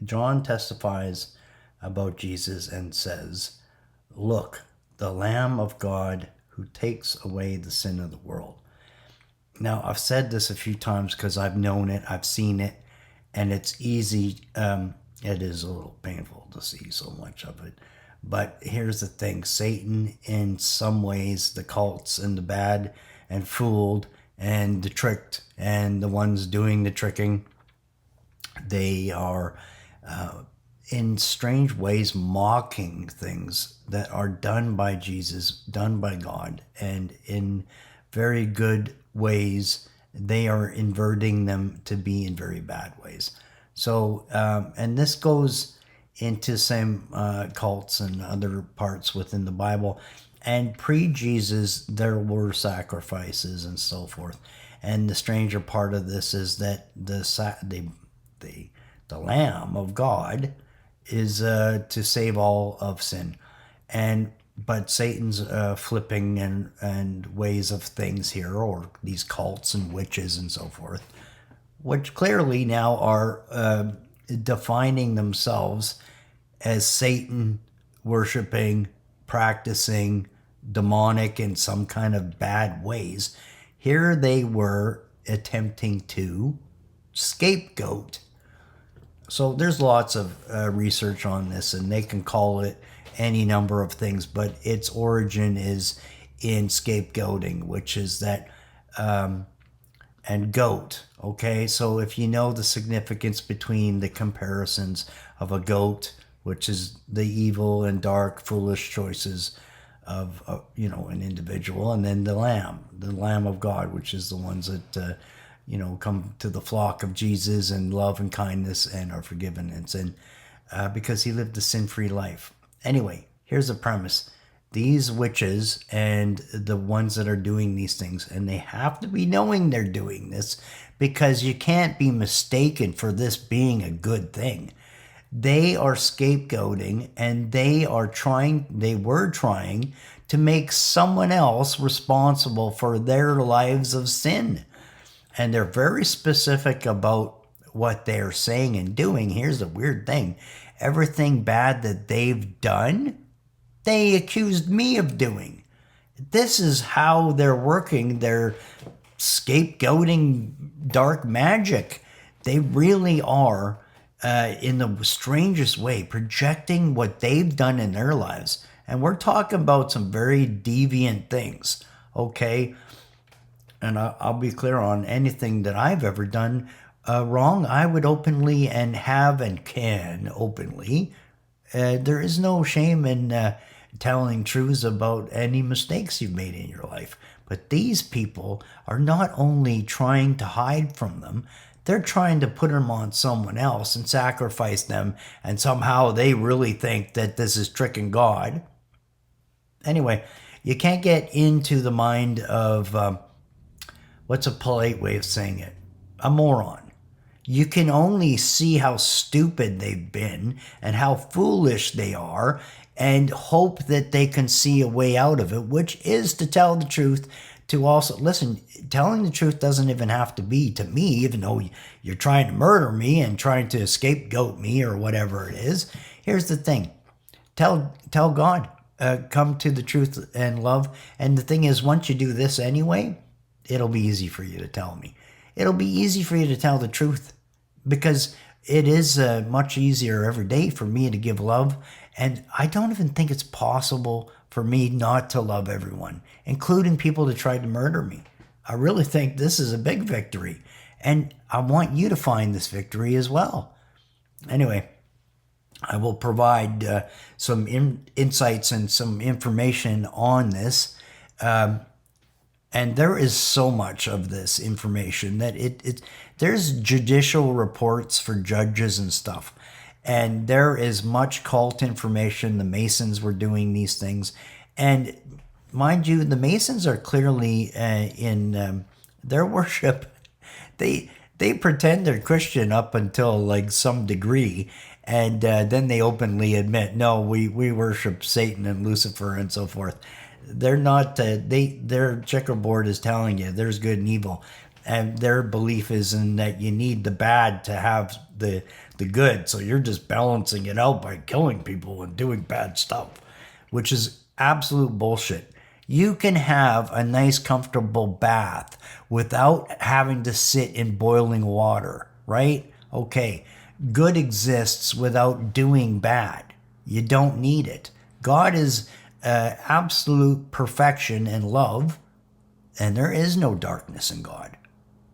John testifies about Jesus and says, "Look, the Lamb of God who takes away the sin of the world." Now, I've said this a few times because I've known it, I've seen it, and it's easy. It is a little painful to see so much of it. But here's the thing: Satan, in some ways, the cults and the bad and fooled and the tricked and the ones doing the tricking, they are in strange ways mocking things that are done by Jesus, done by God, and in very good ways, they are inverting them to be in very bad ways. So, and this goes into some cults and other parts within the Bible. And pre-Jesus, there were sacrifices and so forth. And the stranger part of this is that the Lamb of God is to save all of sin, but Satan's flipping and ways of things here, or these cults and witches and so forth, which clearly now are defining themselves as Satan worshiping, practicing, demonic in some kind of bad ways. Here they were attempting to scapegoat. So there's lots of research on this, and they can call it any number of things, but its origin is in scapegoating, which is that, and goat. Okay, so if you know the significance between the comparisons of a goat, which is the evil and dark, foolish choices of an individual, and then the Lamb of God, which is the ones that come to the flock of Jesus and love and kindness and are forgiven and sin, because he lived a sin-free life. Anyway, here's the premise. These witches and the ones that are doing these things, and they have to be knowing they're doing this, because you can't be mistaken for this being a good thing. They are scapegoating, and they were trying to make someone else responsible for their lives of sin. And they're very specific about what they're saying and doing. Here's the weird thing. Everything bad that they've done, they accused me of doing. This is how they're working their scapegoating dark magic. They really are, in the strangest way, projecting what they've done in their lives. And we're talking about some very deviant things, okay? And I'll be clear on anything that I've ever done wrong, I would openly and have and can openly. There is no shame in telling truths about any mistakes you've made in your life. But these people are not only trying to hide from them, they're trying to put them on someone else and sacrifice them, and somehow they really think that this is tricking God. Anyway, you can't get into the mind of, what's a polite way of saying it? A moron. You can only see how stupid they've been and how foolish they are, and hope that they can see a way out of it, which is to tell the truth. To also, listen, telling the truth doesn't even have to be to me, even though you're trying to murder me and trying to scapegoat me or whatever it is. Here's the thing. Tell God. Come to the truth and love. And the thing is, once you do this anyway, it'll be easy for you to tell me. It'll be easy for you to tell the truth, because it is much easier every day for me to give love. And I don't even think it's possible for me not to love everyone, including people that tried to murder me. I really think this is a big victory. And I want you to find this victory as well. Anyway, I will provide some insights and some information on this. And there is so much of this information that there's judicial reports for judges and stuff. And there is much cult information. The Masons were doing these things. And mind you, the Masons are clearly in their worship. They pretend they're Christian up until like some degree. And then they openly admit, no, we worship Satan and Lucifer and so forth. They're not, their checkerboard is telling you there's good and evil. And their belief is in that you need the bad to have the good. So you're just balancing it out by killing people and doing bad stuff, which is absolute bullshit. You can have a nice, comfortable bath without having to sit in boiling water, right? Okay. Good exists without doing bad. You don't need it. God is absolute perfection and love, and there is no darkness in God.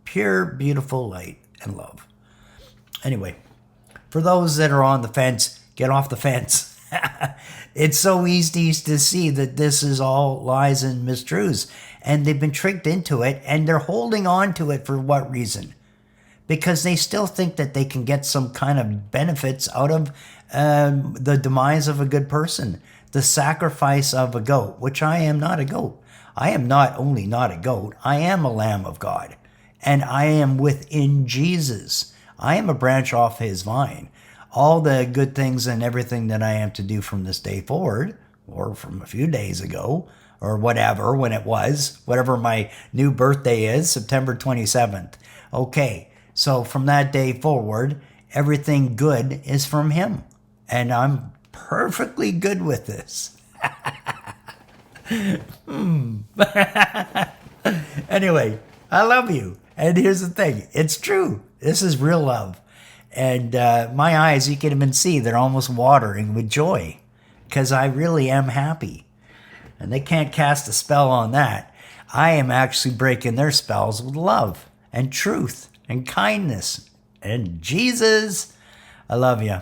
Pure, beautiful light and love. Anyway, for those that are on the fence, get off the fence. It's so easy to see that this is all lies and mistruths, and they've been tricked into it, and they're holding on to it for what reason? Because they still think that they can get some kind of benefits out of the demise of a good person, the sacrifice of a goat, which I am not a goat. I am not only not a goat, I am a Lamb of God, and I am within Jesus. I am a branch off his vine. All the good things and everything that I am to do from this day forward, or from a few days ago, or whatever, when it was, whatever my new birthday is, September 27th. Okay, so from that day forward, everything good is from him. And I'm perfectly good with this. Anyway, I love you. And here's the thing. It's true. This is real love. And my eyes, you can even see, they're almost watering with joy. Because I really am happy. And they can't cast a spell on that. I am actually breaking their spells with love and truth and kindness and Jesus. I love you.